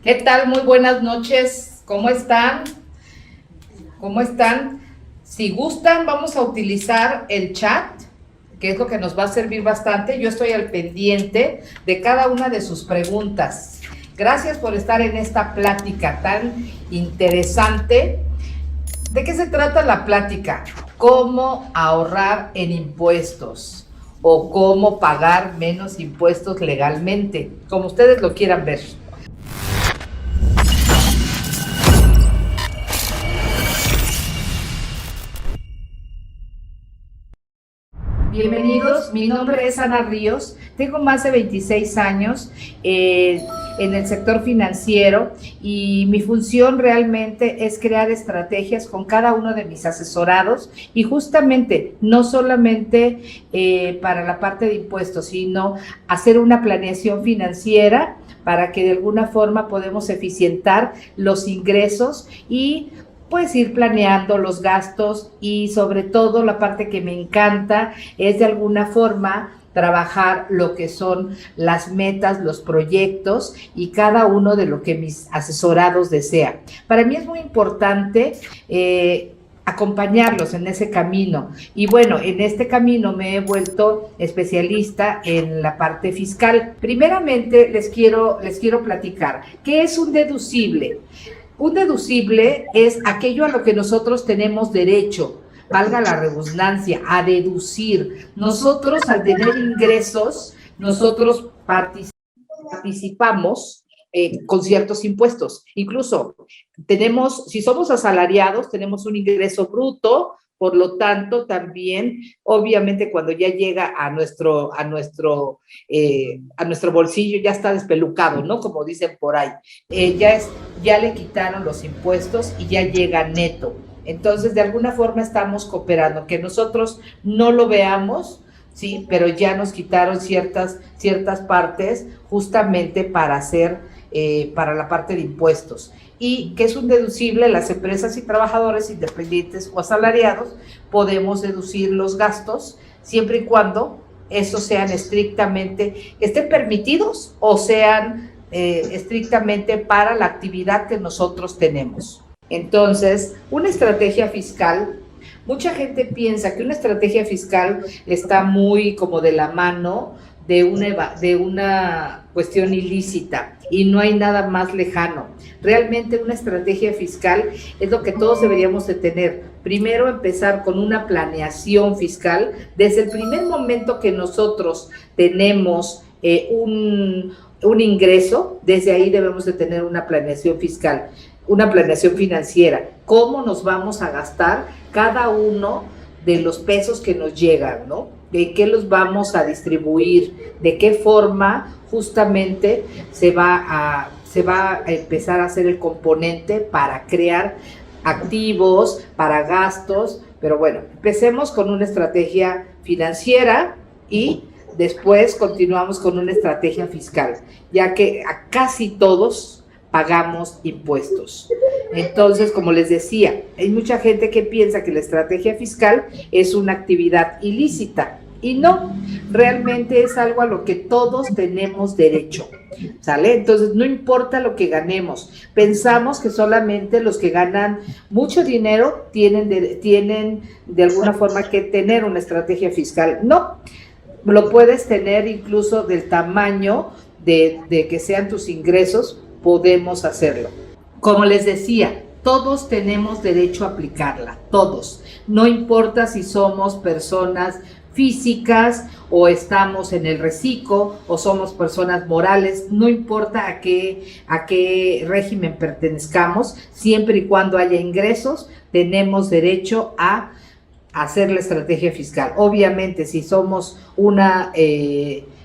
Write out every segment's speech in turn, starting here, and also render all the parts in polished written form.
¿Qué tal? Muy buenas noches. ¿Cómo están? ¿Cómo están? Si gustan, vamos a utilizar el chat, que es lo que nos va a servir bastante. Yo estoy al pendiente de cada una de sus preguntas. Gracias por estar en esta plática tan interesante. ¿De qué se trata la plática? ¿Cómo ahorrar en impuestos? O cómo pagar menos impuestos legalmente, como ustedes lo quieran ver. Bienvenidos, mi nombre es Ana Ríos, tengo más de 26 años en el sector financiero y mi función realmente es crear estrategias con cada uno de mis asesorados y justamente no solamente para la parte de impuestos, sino hacer una planeación financiera para que de alguna forma podamos eficientar los ingresos y pues ir planeando los gastos y sobre todo la parte que me encanta es de alguna forma trabajar lo que son las metas, los proyectos y cada uno de lo que mis asesorados desean. Para mí es muy importante acompañarlos en ese camino. Y bueno, en este camino me he vuelto especialista en la parte fiscal. Primeramente les quiero platicar, ¿qué es un deducible? Un deducible es aquello a lo que nosotros tenemos derecho, valga la redundancia, a deducir. Nosotros al tener ingresos, nosotros participamos con ciertos impuestos. Incluso tenemos, si somos asalariados, tenemos un ingreso bruto, por lo tanto, también, obviamente, cuando ya llega a nuestro bolsillo, ya está despelucado, ¿no? Como dicen por ahí. Ya le quitaron los impuestos y ya llega neto. Entonces, de alguna forma estamos cooperando, que nosotros no lo veamos, sí, pero ya nos quitaron ciertas partes justamente para hacer, para la parte de impuestos. Y que es un deducible, las empresas y trabajadores independientes o asalariados podemos deducir los gastos siempre y cuando estos sean estrictamente, estén permitidos o sean estrictamente para la actividad que nosotros tenemos. Entonces, una estrategia fiscal, mucha gente piensa que una estrategia fiscal está muy como de la mano de una cuestión ilícita y no hay nada más lejano. Realmente una estrategia fiscal es lo que todos deberíamos de tener. Primero empezar con una planeación fiscal. Desde el primer momento que nosotros tenemos un ingreso, desde ahí debemos de tener una planeación fiscal, una planeación financiera. ¿Cómo nos vamos a gastar cada uno de los pesos que nos llegan, ¿no? ¿De qué los vamos a distribuir? ¿De qué forma justamente se va a empezar a hacer el componente para crear activos, para gastos? Pero bueno, empecemos con una estrategia financiera y después continuamos con una estrategia fiscal, ya que a casi todos pagamos impuestos. Entonces, como les decía, hay mucha gente que piensa que la estrategia fiscal es una actividad ilícita y no, realmente es algo a lo que todos tenemos derecho, ¿sale? Entonces, no importa lo que ganemos, pensamos que solamente los que ganan mucho dinero tienen de alguna forma que tener una estrategia fiscal. No, lo puedes tener incluso del tamaño de que sean tus ingresos, podemos hacerlo. Como les decía, todos tenemos derecho a aplicarla, todos. No importa si somos personas físicas o estamos en el reciclo o somos personas morales, no importa a qué régimen pertenezcamos, siempre y cuando haya ingresos, tenemos derecho a hacer la estrategia fiscal. Obviamente, si somos una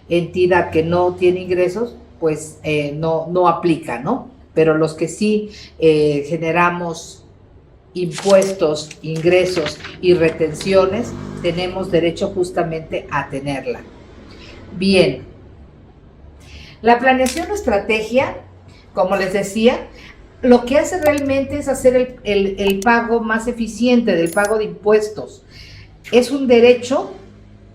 entidad que no tiene ingresos, pues no aplica, ¿no? Pero los que sí generamos impuestos, ingresos y retenciones, tenemos derecho justamente a tenerla. Bien, la planeación o estrategia, como les decía, lo que hace realmente es hacer el pago más eficiente del pago de impuestos. Es un derecho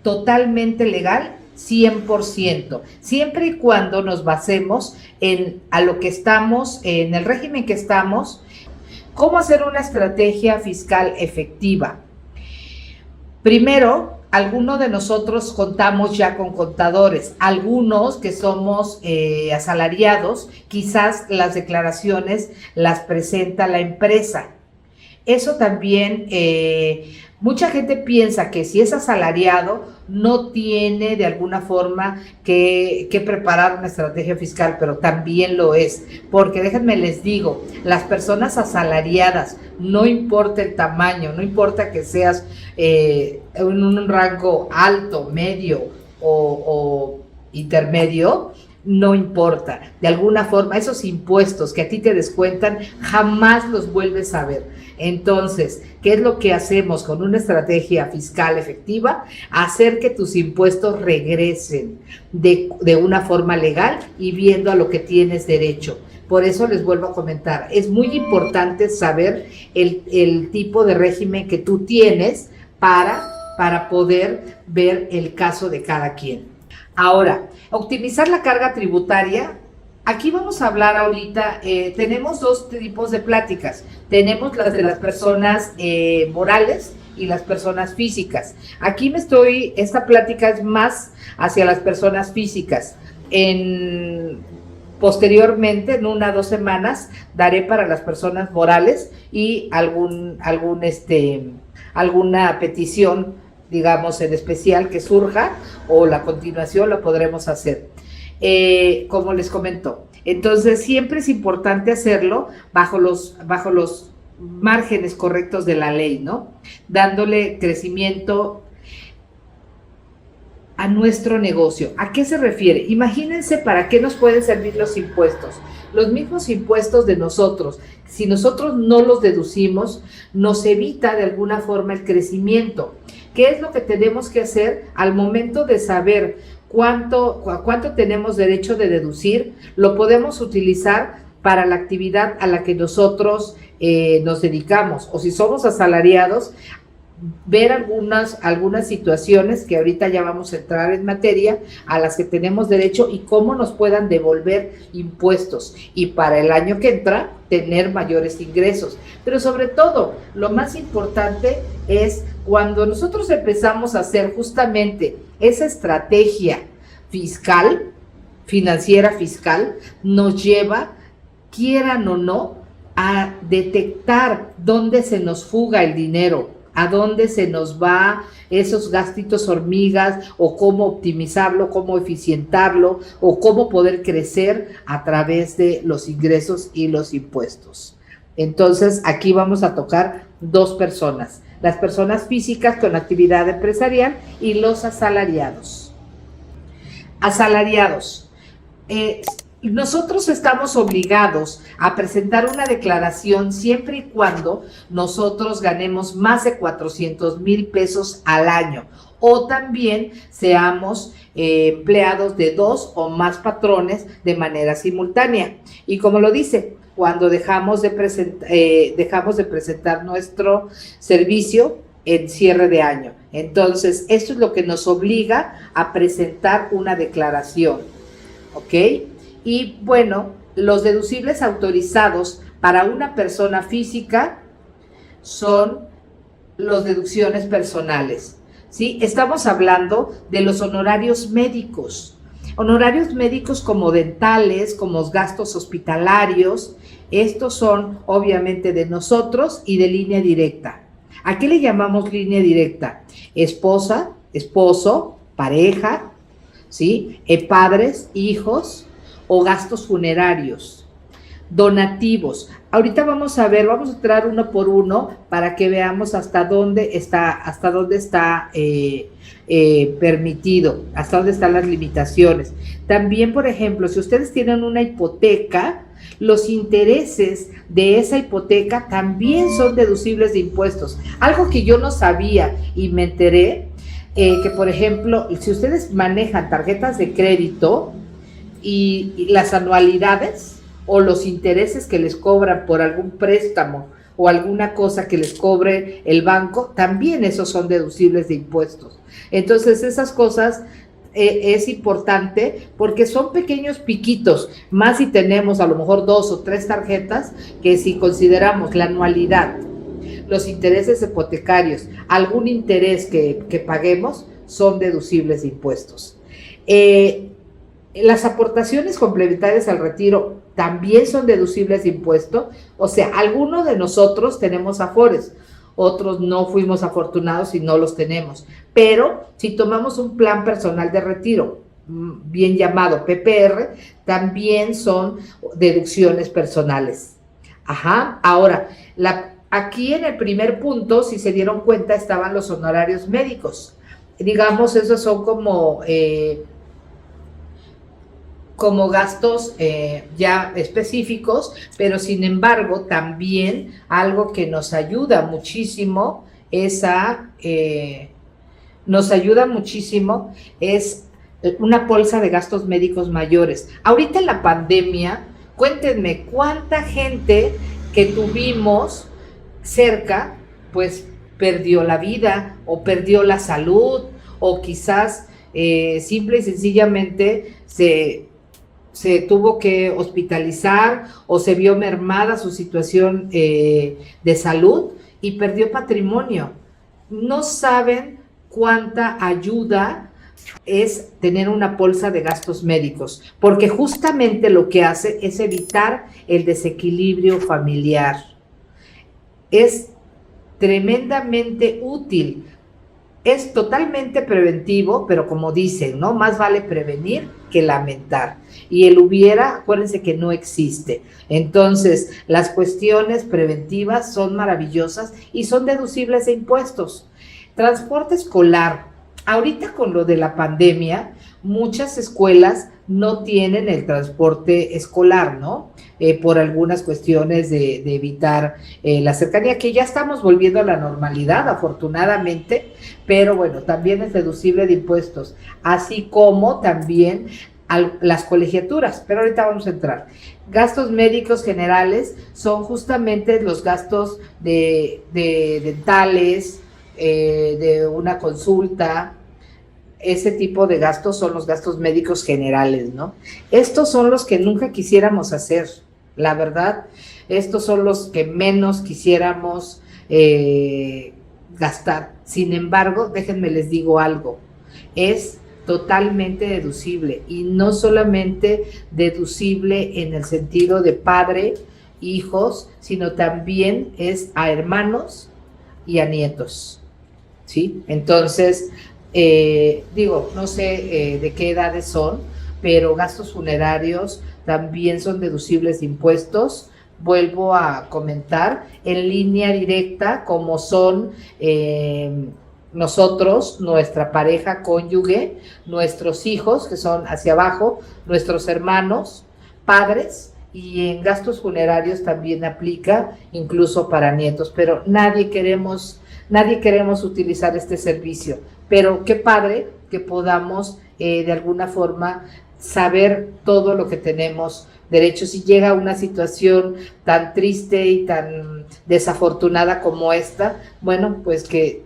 totalmente legal 100%, siempre y cuando nos basemos a lo que estamos, en el régimen que estamos. ¿Cómo hacer una estrategia fiscal efectiva? Primero, algunos de nosotros contamos ya con contadores, algunos que somos asalariados, quizás las declaraciones las presenta la empresa. Eso también, mucha gente piensa que si es asalariado no tiene de alguna forma que preparar una estrategia fiscal, pero también lo es, porque déjenme les digo, las personas asalariadas, no importa el tamaño, no importa que seas en un rango alto, medio o intermedio, no importa, de alguna forma esos impuestos que a ti te descuentan jamás los vuelves a ver. Entonces, ¿qué es lo que hacemos con una estrategia fiscal efectiva? Hacer que tus impuestos regresen de una forma legal y viendo a lo que tienes derecho. Por eso les vuelvo a comentar, es muy importante saber el tipo de régimen que tú tienes para poder ver el caso de cada quien. Ahora, optimizar la carga tributaria. Aquí vamos a hablar ahorita, tenemos dos tipos de pláticas. Tenemos las de las personas morales y las personas físicas. Aquí esta plática es más hacia las personas físicas. Posteriormente, en 1 o 2 semanas, daré para las personas morales y alguna petición, digamos, en especial que surja, o la continuación la podremos hacer. Como les comento, entonces siempre es importante hacerlo bajo los márgenes correctos de la ley, ¿no? Dándole crecimiento a nuestro negocio. ¿A qué se refiere? Imagínense para qué nos pueden servir los impuestos. Los mismos impuestos de nosotros, si nosotros no los deducimos, nos evita de alguna forma el crecimiento. ¿Qué es lo que tenemos que hacer al momento de saber cuánto tenemos derecho de deducir? Lo podemos utilizar para la actividad a la que nosotros nos dedicamos, o si somos asalariados, ver algunas situaciones que ahorita ya vamos a entrar en materia, a las que tenemos derecho y cómo nos puedan devolver impuestos, y para el año que entra tener mayores ingresos. Pero sobre todo, lo más importante es cuando nosotros empezamos a hacer justamente esa estrategia financiera fiscal, nos lleva, quieran o no, a detectar dónde se nos fuga el dinero, a dónde se nos va esos gastitos hormigas, o cómo optimizarlo, cómo eficientarlo, o cómo poder crecer a través de los ingresos y los impuestos. Entonces, aquí vamos a tocar 2 personas, las personas físicas con actividad empresarial y los asalariados. Asalariados. Nosotros estamos obligados a presentar una declaración siempre y cuando nosotros ganemos más de 400,000 pesos al año, o también seamos empleados de 2 o más patrones de manera simultánea. Y como lo dice, cuando dejamos de presentar nuestro servicio en cierre de año. Entonces, esto es lo que nos obliga a presentar una declaración, ¿ok? Y bueno, los deducibles autorizados para una persona física son las deducciones personales, ¿sí? Estamos hablando de los honorarios médicos como dentales, como gastos hospitalarios. Estos son obviamente de nosotros y de línea directa. ¿A qué le llamamos línea directa? Esposa, esposo, pareja, ¿sí? Padres, hijos, o gastos funerarios, donativos. Ahorita vamos a entrar uno por uno para que veamos hasta dónde está permitido, hasta dónde están las limitaciones. También, por ejemplo, si ustedes tienen una hipoteca, los intereses de esa hipoteca también son deducibles de impuestos. Algo que yo no sabía y me enteré, que por ejemplo, si ustedes manejan tarjetas de crédito, y las anualidades o los intereses que les cobran por algún préstamo o alguna cosa que les cobre el banco, también esos son deducibles de impuestos. Entonces, esas cosas es importante porque son pequeños piquitos, más si tenemos a lo mejor 2 o 3 tarjetas, que si consideramos la anualidad, los intereses hipotecarios, algún interés que paguemos, son deducibles de impuestos. Las aportaciones complementarias al retiro también son deducibles de impuesto, o sea, algunos de nosotros tenemos afores, otros no fuimos afortunados y no los tenemos, pero si tomamos un plan personal de retiro, bien llamado PPR, también son deducciones personales. Ajá, ahora, aquí en el primer punto, si se dieron cuenta, estaban los honorarios médicos. Digamos, esos son como gastos ya específicos, pero sin embargo también algo que nos ayuda muchísimo es una bolsa de gastos médicos mayores. Ahorita en la pandemia, cuéntenme cuánta gente que tuvimos cerca, pues perdió la vida o perdió la salud o quizás simple y sencillamente se tuvo que hospitalizar o se vio mermada su situación de salud y perdió patrimonio. No saben cuánta ayuda es tener una bolsa de gastos médicos, porque justamente lo que hace es evitar el desequilibrio familiar. Es tremendamente útil. Es totalmente preventivo, pero como dicen, ¿no? Más vale prevenir que lamentar. Y el hubiera, acuérdense que no existe. Entonces, las cuestiones preventivas son maravillosas y son deducibles de impuestos. Transporte escolar. Ahorita con lo de la pandemia, muchas escuelas no tienen el transporte escolar, ¿no? Por algunas cuestiones de evitar la cercanía, que ya estamos volviendo a la normalidad, afortunadamente, pero bueno, también es deducible de impuestos, así como también las colegiaturas, pero ahorita vamos a entrar. Gastos médicos generales son justamente los gastos de dentales, de una consulta. Ese tipo de gastos son los gastos médicos generales, ¿no? Estos son los que nunca quisiéramos hacer, la verdad. Estos son los que menos quisiéramos gastar. Sin embargo, déjenme les digo algo, es totalmente deducible y no solamente deducible en el sentido de padre, hijos, sino también es a hermanos y a nietos, ¿sí? Entonces, no sé de qué edades son, pero gastos funerarios también son deducibles de impuestos. Vuelvo a comentar, en línea directa, como son nosotros, nuestra pareja, cónyuge, nuestros hijos, que son hacia abajo, nuestros hermanos, padres, y en gastos funerarios también aplica, incluso para nietos, pero nadie queremos utilizar este servicio, pero qué padre que podamos de alguna forma saber todo lo que tenemos derecho. Si llega una situación tan triste y tan desafortunada como esta, bueno, pues que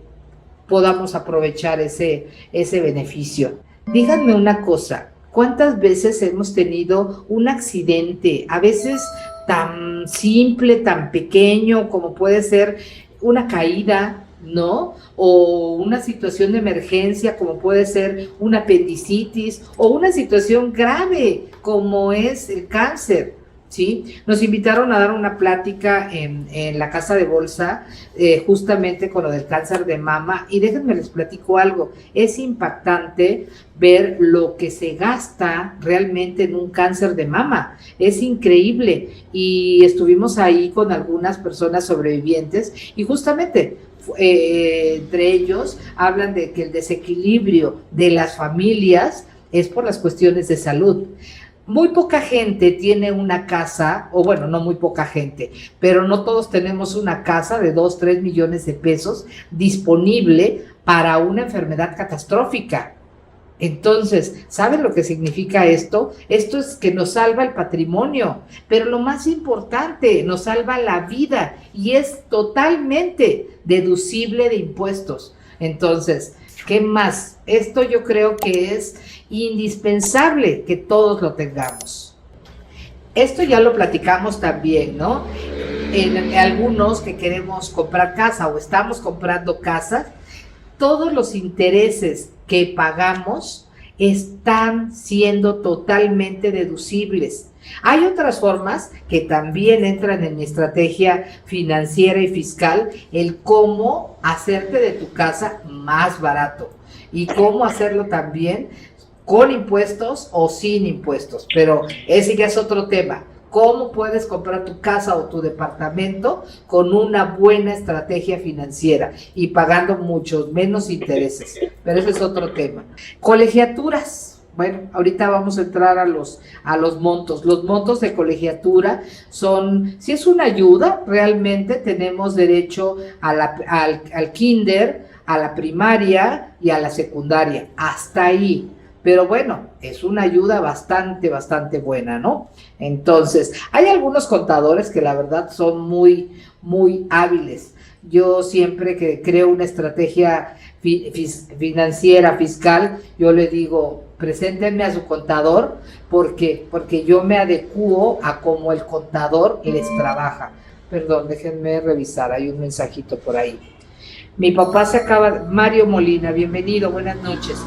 podamos aprovechar ese beneficio. Díganme una cosa, ¿cuántas veces hemos tenido un accidente, a veces tan simple, tan pequeño como puede ser una caída, ¿no? O una situación de emergencia como puede ser una apendicitis o una situación grave como es el cáncer, ¿sí? Nos invitaron a dar una plática en la Casa de Bolsa justamente con lo del cáncer de mama y déjenme les platico algo, es impactante ver lo que se gasta realmente en un cáncer de mama, es increíble y estuvimos ahí con algunas personas sobrevivientes y justamente entre ellos hablan de que el desequilibrio de las familias es por las cuestiones de salud. Muy poca gente tiene una casa, o bueno, no muy poca gente, pero no todos tenemos una casa de 2, 3 millones de pesos disponible para una enfermedad catastrófica. Entonces, ¿saben lo que significa esto? Esto es que nos salva el patrimonio, pero lo más importante, nos salva la vida y es totalmente deducible de impuestos. Entonces, ¿Qué más? Esto yo creo que es indispensable que todos lo tengamos. Esto ya lo platicamos también, ¿no? En algunos que queremos comprar casa o estamos comprando casas, todos los intereses que pagamos están siendo totalmente deducibles. Hay otras formas que también entran en mi estrategia financiera y fiscal, el cómo hacerte de tu casa más barato y cómo hacerlo también con impuestos o sin impuestos, pero ese ya es otro tema. ¿Cómo puedes comprar tu casa o tu departamento con una buena estrategia financiera y pagando muchos menos intereses? Pero ese es otro tema. Colegiaturas. Bueno, ahorita vamos a entrar a los montos. Los montos de colegiatura son, si es una ayuda, realmente tenemos derecho al kinder, a la primaria y a la secundaria. Hasta ahí. Pero bueno, es una ayuda bastante buena, ¿no? Entonces, hay algunos contadores que la verdad son muy hábiles. Yo siempre que creo una estrategia financiera, fiscal, yo le digo, preséntenme a su contador, porque yo me adecuo a cómo el contador les trabaja. Perdón, déjenme revisar, hay un mensajito por ahí. Mi papá Mario Molina, bienvenido, buenas noches.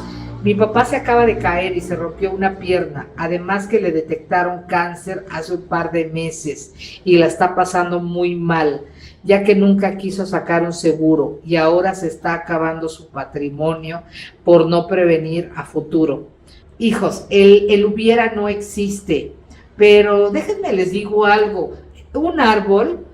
Mi papá se acaba de caer y se rompió una pierna, además que le detectaron cáncer hace un par de meses y la está pasando muy mal, ya que nunca quiso sacar un seguro y ahora se está acabando su patrimonio por no prevenir a futuro. Hijos, el hubiera no existe, pero déjenme les digo algo, un árbol,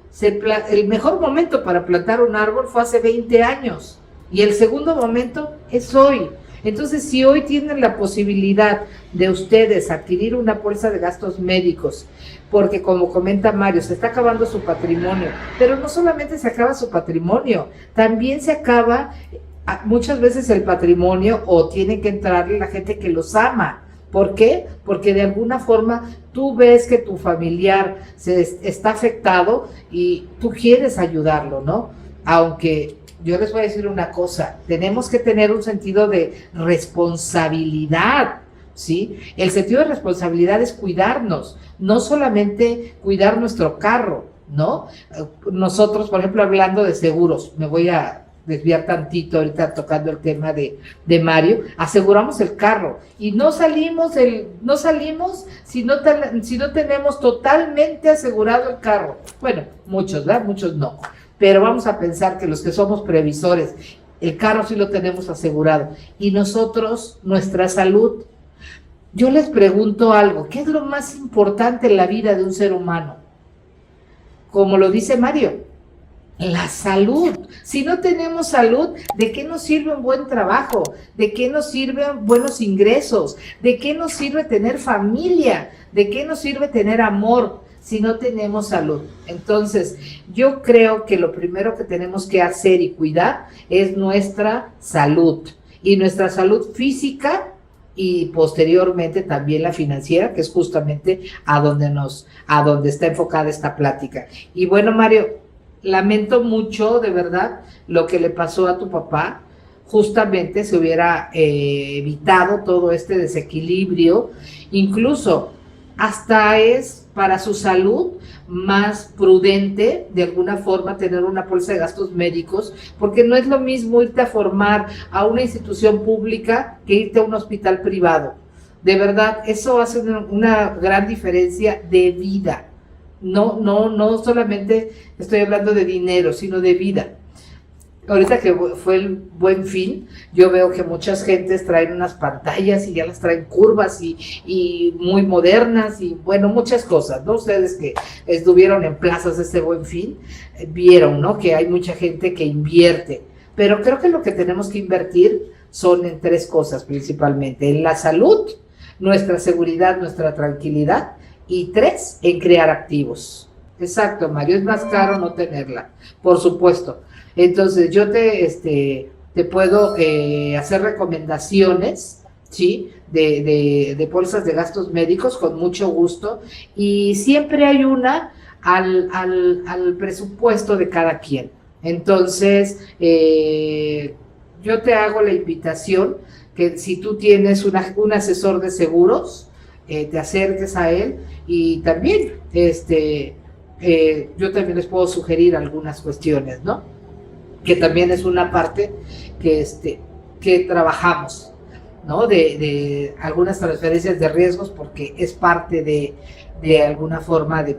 el mejor momento para plantar un árbol fue hace 20 años y el segundo momento es hoy. Entonces, si hoy tienen la posibilidad de ustedes adquirir una póliza de gastos médicos, porque como comenta Mario, se está acabando su patrimonio, pero no solamente se acaba su patrimonio, también se acaba muchas veces el patrimonio o tiene que entrarle la gente que los ama. ¿Por qué? Porque de alguna forma tú ves que tu familiar está afectado y tú quieres ayudarlo, ¿no? Aunque yo les voy a decir una cosa, tenemos que tener un sentido de responsabilidad, ¿sí? El sentido de responsabilidad es cuidarnos, no solamente cuidar nuestro carro, ¿no? Nosotros, por ejemplo, hablando de seguros, me voy a desviar tantito ahorita tocando el tema de Mario, aseguramos el carro y no salimos si no tenemos totalmente asegurado el carro. Bueno, muchos, ¿verdad? Muchos no. Pero vamos a pensar que los que somos previsores, el carro sí lo tenemos asegurado. Y nosotros, nuestra salud. Yo les pregunto algo, ¿qué es lo más importante en la vida de un ser humano? Como lo dice Mario, la salud. Si no tenemos salud, ¿de qué nos sirve un buen trabajo? ¿De qué nos sirven buenos ingresos? ¿De qué nos sirve tener familia? ¿De qué nos sirve tener amor si no tenemos salud? Entonces, yo creo que lo primero que tenemos que hacer y cuidar es nuestra salud, y nuestra salud física y posteriormente también la financiera, que es justamente a donde está enfocada esta plática. Y bueno, Mario, lamento mucho, de verdad, lo que le pasó a tu papá. Justamente se hubiera evitado todo este desequilibrio, incluso hasta es para su salud más prudente de alguna forma tener una póliza de gastos médicos, porque no es lo mismo irte a formar a una institución pública que irte a un hospital privado. De verdad, eso hace una gran diferencia de vida. No solamente estoy hablando de dinero, sino de vida. Ahorita que fue el Buen Fin, yo veo que muchas gentes traen unas pantallas y ya las traen curvas y muy modernas y bueno, muchas cosas, ¿no? Ustedes que estuvieron en plazas este Buen Fin, vieron, ¿no? Que hay mucha gente que invierte, pero creo que lo que tenemos que invertir son en 3 cosas principalmente: en la salud, nuestra seguridad, nuestra tranquilidad, y 3, en crear activos. Exacto, Mario, es más caro no tenerla, por supuesto. Entonces, yo te puedo hacer recomendaciones, ¿sí? De pólizas de gastos médicos con mucho gusto, y siempre hay una al presupuesto de cada quien. Entonces, yo te hago la invitación que si tú tienes un asesor de seguros, te acerques a él y también, yo también les puedo sugerir algunas cuestiones, ¿no? Que también es una parte que trabajamos, ¿no? De algunas transferencias de riesgos porque es parte de alguna forma de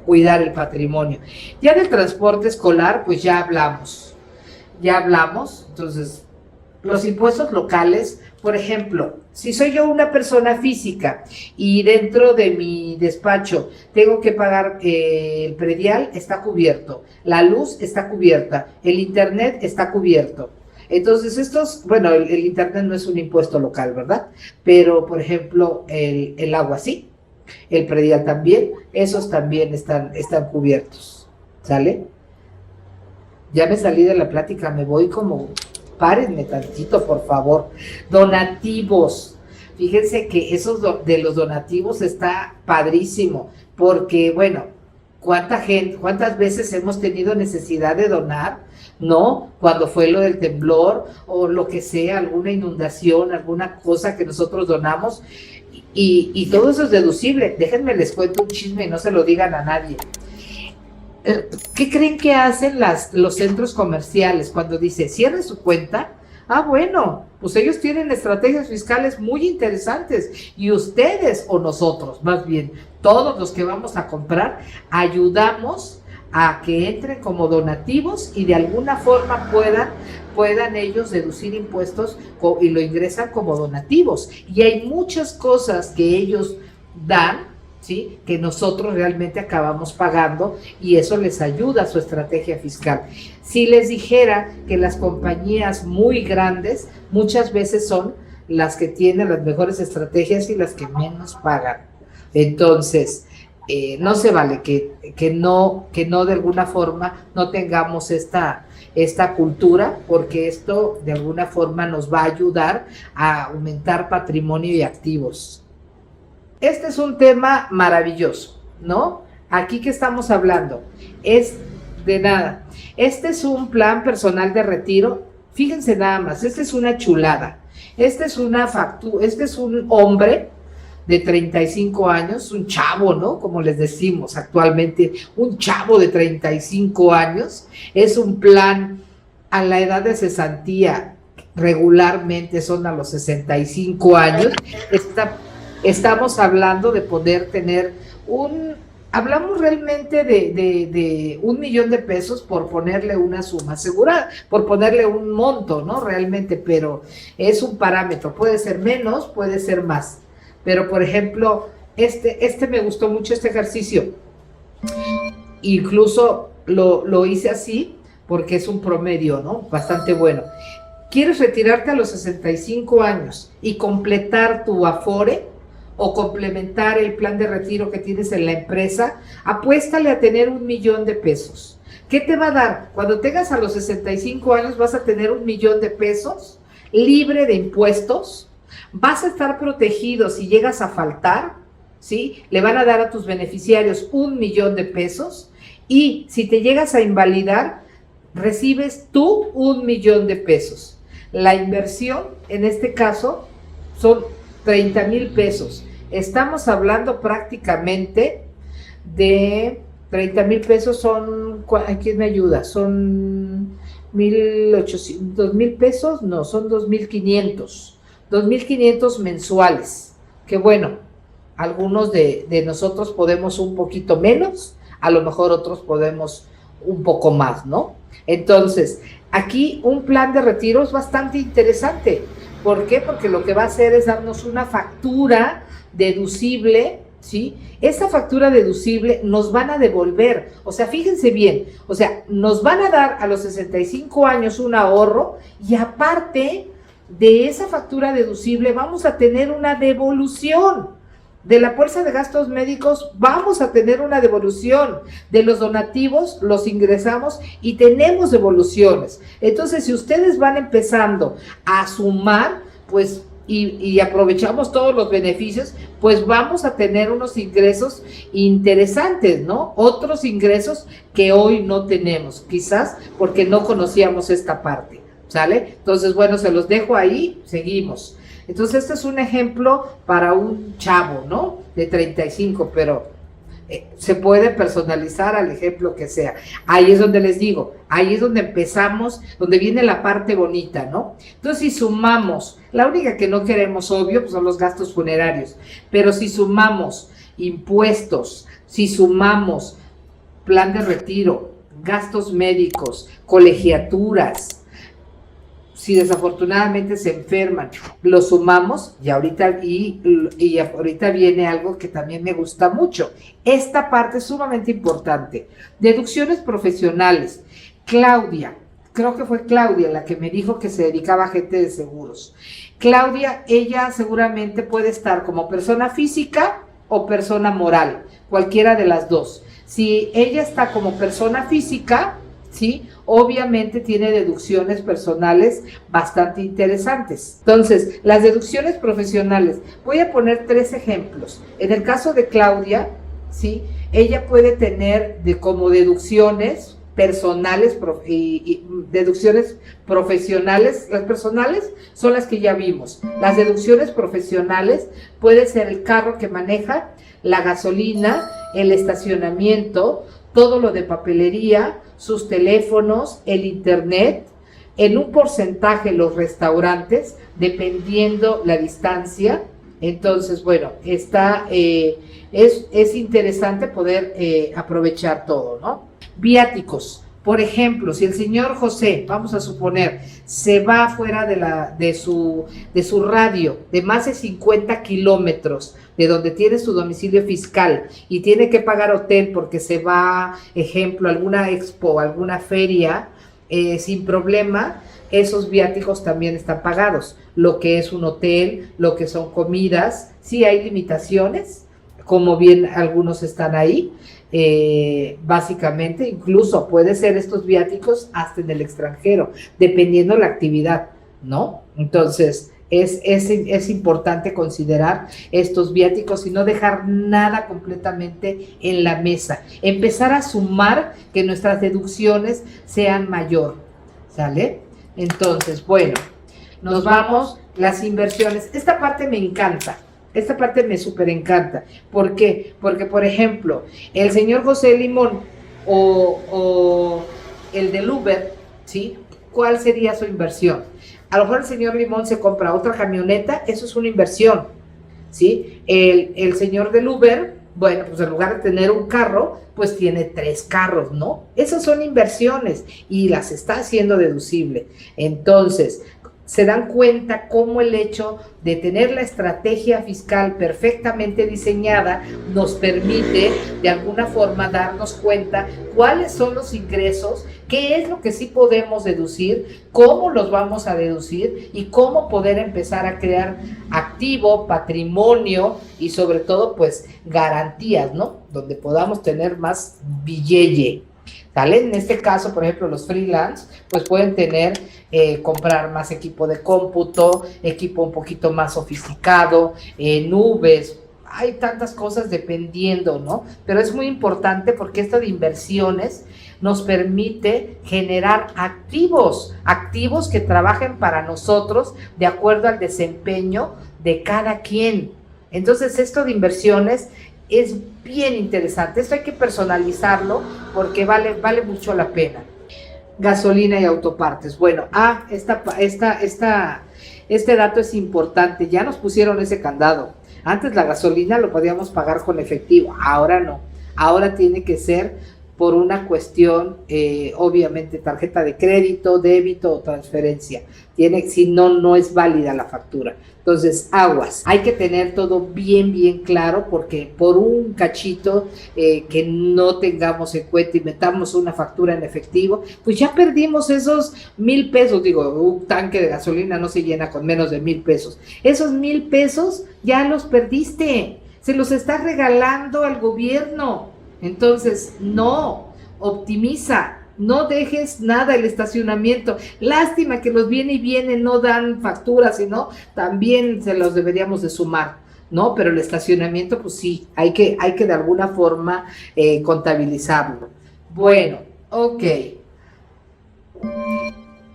cuidar el patrimonio. Ya del transporte escolar, pues ya hablamos, entonces, los impuestos locales, por ejemplo, si soy yo una persona física y dentro de mi despacho tengo que pagar el predial, está cubierto, la luz está cubierta, el internet está cubierto. Entonces el internet no es un impuesto local, ¿verdad? Pero, por ejemplo, el agua sí, el predial también, esos también están cubiertos, ¿sale? Ya me salí de la plática, me voy como, párenme tantito, por favor. Donativos. Fíjense que de los donativos está padrísimo, porque, bueno, cuántas veces hemos tenido necesidad de donar, ¿no? Cuando fue lo del temblor o lo que sea, alguna inundación, alguna cosa que nosotros donamos, y todo eso es deducible. Déjenme les cuento un chisme y no se lo digan a nadie. ¿Qué creen que hacen los centros comerciales cuando dice cierre su cuenta? Ah, bueno, pues ellos tienen estrategias fiscales muy interesantes y ustedes, o nosotros, más bien, todos los que vamos a comprar, ayudamos a que entren como donativos y de alguna forma puedan ellos deducir impuestos y lo ingresan como donativos. Y hay muchas cosas que ellos dan, ¿sí?, que nosotros realmente acabamos pagando y eso les ayuda a su estrategia fiscal. Si les dijera que las compañías muy grandes muchas veces son las que tienen las mejores estrategias y las que menos pagan. Entonces, no se vale que no de alguna forma no tengamos esta cultura, porque esto de alguna forma nos va a ayudar a aumentar patrimonio y activos. Este es un tema maravilloso, ¿no? Aquí que estamos hablando es de nada. Este es un plan personal de retiro. Fíjense nada más, esta es una chulada. Este es un hombre de 35 años, un chavo, ¿no? Como les decimos actualmente, un chavo de 35 años. Es un plan a la edad de cesantía, regularmente son a los 65 años. Estamos hablando de poder tener hablamos realmente de $1,000,000 de pesos por ponerle una suma asegurada, por ponerle un monto, ¿no? Realmente, pero es un parámetro, puede ser menos, puede ser más. Pero, por ejemplo, me gustó mucho este ejercicio. Incluso lo hice así porque es un promedio, ¿no? Bastante bueno. ¿Quieres retirarte a los 65 años y completar tu Afore o complementar el plan de retiro que tienes en la empresa? Apuéstale a tener $1,000,000 de pesos. ¿Qué te va a dar? Cuando tengas a los 65 años vas a tener $1,000,000 de pesos libre de impuestos. Vas a estar protegido si llegas a faltar, ¿sí? Le van a dar a tus beneficiarios $1,000,000 de pesos y si te llegas a invalidar, recibes tú $1,000,000 de pesos. La inversión, en este caso, son 30,000 pesos. Estamos hablando prácticamente de 30,000 pesos son, ¿quién me ayuda? Son 1,800, 2,000 pesos, no, son 2,500 mensuales, que bueno, algunos de nosotros podemos un poquito menos, a lo mejor otros podemos un poco más, ¿no? Entonces, aquí un plan de retiro es bastante interesante. ¿Por qué? Porque lo que va a hacer es darnos una factura deducible, ¿sí? Esa factura deducible nos van a devolver, o sea, fíjense bien, o sea, nos van a dar a los 65 años un ahorro y aparte de esa factura deducible vamos a tener una devolución. De la bolsa de gastos médicos vamos a tener una devolución, de los donativos los ingresamos y tenemos devoluciones. Entonces, si ustedes van empezando a sumar, pues, y aprovechamos todos los beneficios, pues vamos a tener unos ingresos interesantes, ¿no? Otros ingresos que hoy no tenemos, quizás porque no conocíamos esta parte, ¿sale? Entonces, bueno, se los dejo ahí, seguimos. Entonces, este es un ejemplo para un chavo, ¿no? De 35, pero se puede personalizar al ejemplo que sea. Ahí es donde les digo, ahí es donde empezamos, donde viene la parte bonita, ¿no? Entonces, si sumamos, la única que no queremos, obvio, pues son los gastos funerarios, pero si sumamos impuestos, si sumamos plan de retiro, gastos médicos, colegiaturas, si desafortunadamente se enferman, lo sumamos y ahorita viene algo que también me gusta mucho. Esta parte es sumamente importante. Deducciones profesionales. Claudia, creo que fue Claudia la que me dijo que se dedicaba a gente de seguros. Claudia, ella seguramente puede estar como persona física o persona moral, cualquiera de las dos. Si ella está como persona física, ¿sí? Obviamente tiene deducciones personales bastante interesantes. Entonces, las deducciones profesionales, voy a poner 3 ejemplos. En el caso de Claudia, ¿sí? Ella puede tener como deducciones personales y deducciones profesionales. Las personales son las que ya vimos. Las deducciones profesionales puede ser el carro que maneja, la gasolina, el estacionamiento, todo lo de papelería, sus teléfonos, el internet, en un porcentaje los restaurantes, dependiendo la distancia. Entonces, bueno, es interesante poder aprovechar todo, ¿no? Viáticos. Por ejemplo, si el señor José, vamos a suponer, se va fuera de su radio de más de 50 kilómetros de donde tiene su domicilio fiscal y tiene que pagar hotel porque se va, ejemplo, a alguna expo, alguna feria, sin problema, esos viáticos también están pagados. Lo que es un hotel, lo que son comidas, sí hay limitaciones, como bien algunos están ahí. Básicamente, incluso puede ser estos viáticos hasta en el extranjero, dependiendo la actividad, ¿no? Entonces, es importante considerar estos viáticos y no dejar nada completamente en la mesa. Empezar a sumar que nuestras deducciones sean mayor, ¿sale? Entonces, bueno, nos vamos, las inversiones. Esta parte me encanta. Esta parte me súper encanta. ¿Por qué? Porque, por ejemplo, el señor José Limón o el del Uber, ¿sí? ¿Cuál sería su inversión? A lo mejor el señor Limón se compra otra camioneta, eso es una inversión, ¿sí? El señor del Uber, bueno, pues en lugar de tener un carro, pues tiene 3 carros, ¿no? Esas son inversiones y las está haciendo deducible. Entonces, se dan cuenta cómo el hecho de tener la estrategia fiscal perfectamente diseñada nos permite de alguna forma darnos cuenta cuáles son los ingresos, qué es lo que sí podemos deducir, cómo los vamos a deducir y cómo poder empezar a crear activo, patrimonio y sobre todo pues garantías, ¿no? Donde podamos tener más billete. ¿Sale? En este caso, por ejemplo, los freelance, pues pueden tener, comprar más equipo de cómputo, equipo un poquito más sofisticado, nubes, hay tantas cosas dependiendo, ¿no? Pero es muy importante porque esto de inversiones nos permite generar activos que trabajen para nosotros de acuerdo al desempeño de cada quien. Entonces, esto de inversiones es bien interesante. Esto hay que personalizarlo porque vale mucho la pena. Gasolina y autopartes. Bueno, este dato es importante. Ya nos pusieron ese candado. Antes la gasolina lo podíamos pagar con efectivo, ahora no. Ahora tiene que ser por una cuestión, obviamente, tarjeta de crédito, débito o transferencia. Si no, no es válida la factura. Entonces, aguas. Hay que tener todo bien claro porque por un cachito que no tengamos en cuenta y metamos una factura en efectivo, pues ya perdimos esos 1,000 pesos. Digo, un tanque de gasolina no se llena con menos de 1,000 pesos. Esos 1,000 pesos ya los perdiste. Se los estás regalando al gobierno. Entonces, no, optimiza, no dejes nada el estacionamiento. Lástima que los viene no dan facturas, sino también se los deberíamos de sumar, ¿no? Pero el estacionamiento, pues sí, hay que de alguna forma contabilizarlo. Bueno, ok.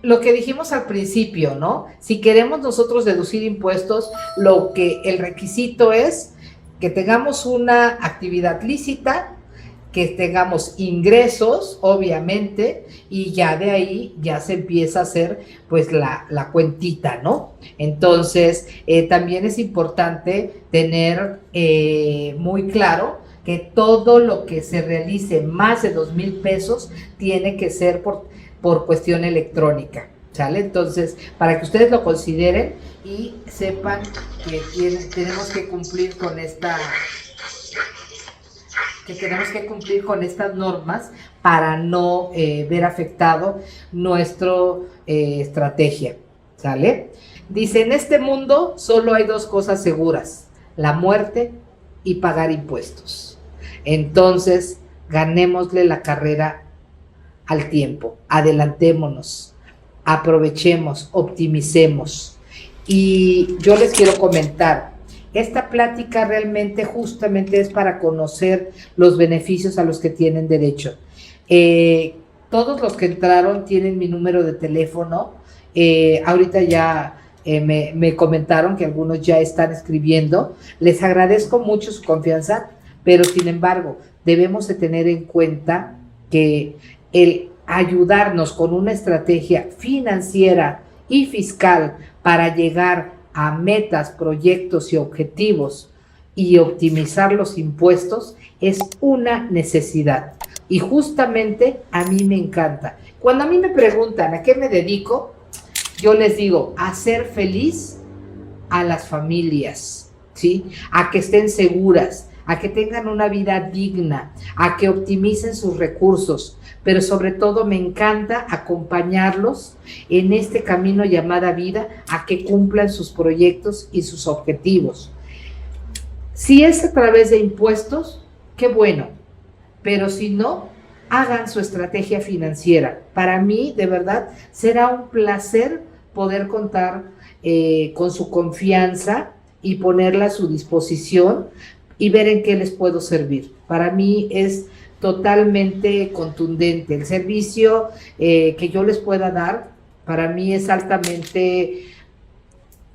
lo que dijimos al principio, ¿no? Si queremos nosotros deducir impuestos, el requisito es que tengamos una actividad lícita, que tengamos ingresos, obviamente, y ya de ahí ya se empieza a hacer pues la cuentita, ¿no? Entonces, también es importante tener muy claro que todo lo que se realice más de 2,000 pesos tiene que ser por cuestión electrónica, ¿sale? Entonces, para que ustedes lo consideren y sepan que tenemos que cumplir con estas normas para no ver afectado nuestra estrategia, ¿sale? Dice, en este mundo solo hay 2 cosas seguras, la muerte y pagar impuestos. Entonces, ganémosle la carrera al tiempo, adelantémonos, aprovechemos, optimicemos. Y yo les quiero comentar, esta plática realmente justamente es para conocer los beneficios a los que tienen derecho. Todos los que entraron tienen mi número de teléfono. Ahorita ya me comentaron que algunos ya están escribiendo. Les agradezco mucho su confianza, pero sin embargo, debemos de tener en cuenta que el ayudarnos con una estrategia financiera y fiscal para llegar a metas, proyectos y objetivos y optimizar los impuestos es una necesidad. Y justamente a mí me encanta. Cuando a mí me preguntan a qué me dedico, yo les digo, a hacer feliz a las familias, ¿sí? A que estén seguras, a que tengan una vida digna, a que optimicen sus recursos, pero sobre todo me encanta acompañarlos en este camino llamada vida, a que cumplan sus proyectos y sus objetivos. Si es a través de impuestos, qué bueno, pero si no, hagan su estrategia financiera. Para mí, de verdad, será un placer poder contar con su confianza y ponerla a su disposición y ver en qué les puedo servir. Para mí es totalmente contundente. El servicio que yo les pueda dar, para mí es altamente,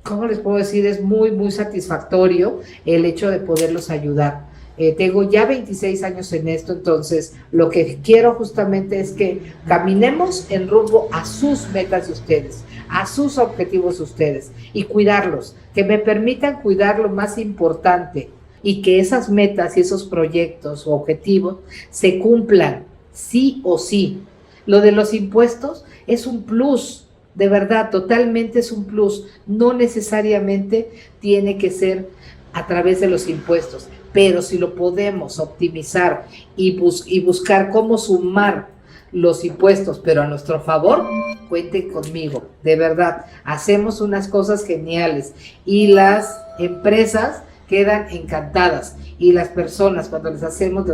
¿cómo les puedo decir? Es muy, muy satisfactorio el hecho de poderlos ayudar. Tengo ya 26 años en esto, entonces lo que quiero justamente es que caminemos en rumbo a sus metas de ustedes, a sus objetivos de ustedes y cuidarlos, que me permitan cuidar lo más importante y que esas metas y esos proyectos o objetivos se cumplan sí o sí. Lo de los impuestos es un plus, de verdad, totalmente es un plus, no necesariamente tiene que ser a través de los impuestos, pero si lo podemos optimizar y buscar cómo sumar los impuestos, pero a nuestro favor, cuenten conmigo, de verdad, hacemos unas cosas geniales y las empresas quedan encantadas y las personas cuando les hacemos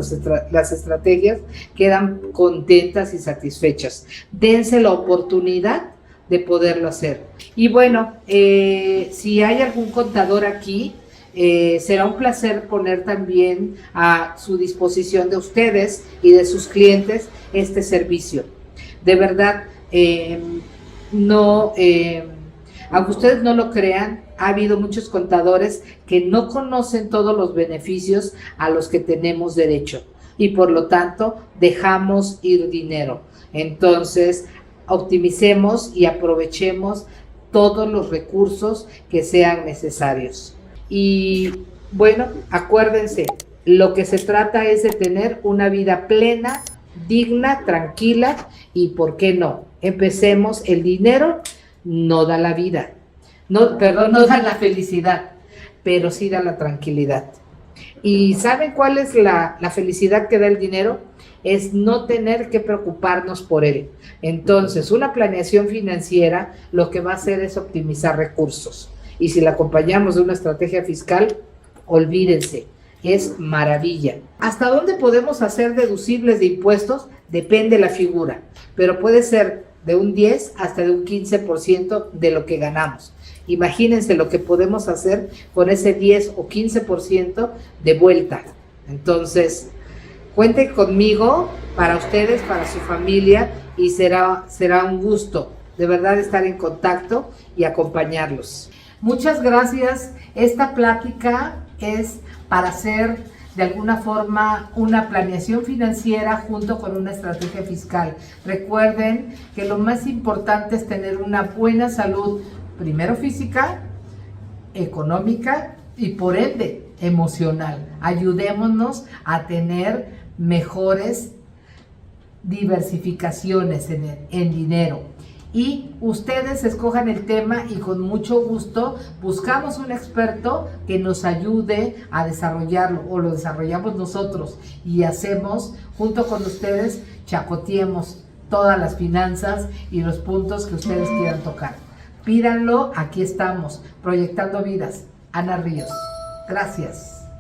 las estrategias quedan contentas y satisfechas. Dense la oportunidad de poderlo hacer. Y bueno, si hay algún contador aquí, será un placer poner también a su disposición de ustedes y de sus clientes este servicio. De verdad, aunque ustedes no lo crean, ha habido muchos contadores que no conocen todos los beneficios a los que tenemos derecho y por lo tanto dejamos ir dinero. Entonces, optimicemos y aprovechemos todos los recursos que sean necesarios. Y bueno, acuérdense, lo que se trata es de tener una vida plena, digna, tranquila y, ¿por qué no? Empecemos, el dinero no da la vida, no da la felicidad, pero sí da la tranquilidad. ¿Y saben cuál es la felicidad que da el dinero? Es no tener que preocuparnos por él. Entonces, una planeación financiera lo que va a hacer es optimizar recursos. Y si la acompañamos de una estrategia fiscal, olvídense, es maravilla. ¿Hasta dónde podemos hacer deducibles de impuestos? Depende de la figura, pero puede ser de un 10 hasta de un 15% de lo que ganamos. Imagínense lo que podemos hacer con ese 10 o 15% de vuelta. Entonces, cuenten conmigo para ustedes, para su familia y será un gusto de verdad estar en contacto y acompañarlos. Muchas gracias. Esta plática es para hacer de alguna forma una planeación financiera junto con una estrategia fiscal. Recuerden que lo más importante es tener una buena salud, primero física, económica y por ende emocional. Ayudémonos a tener mejores diversificaciones en dinero. Y ustedes escojan el tema y con mucho gusto buscamos un experto que nos ayude a desarrollarlo o lo desarrollamos nosotros y hacemos junto con ustedes, chacoteemos todas las finanzas y los puntos que ustedes quieran tocar. Pídanlo, aquí estamos, Proyectando Vidas. Ana Ríos. Gracias.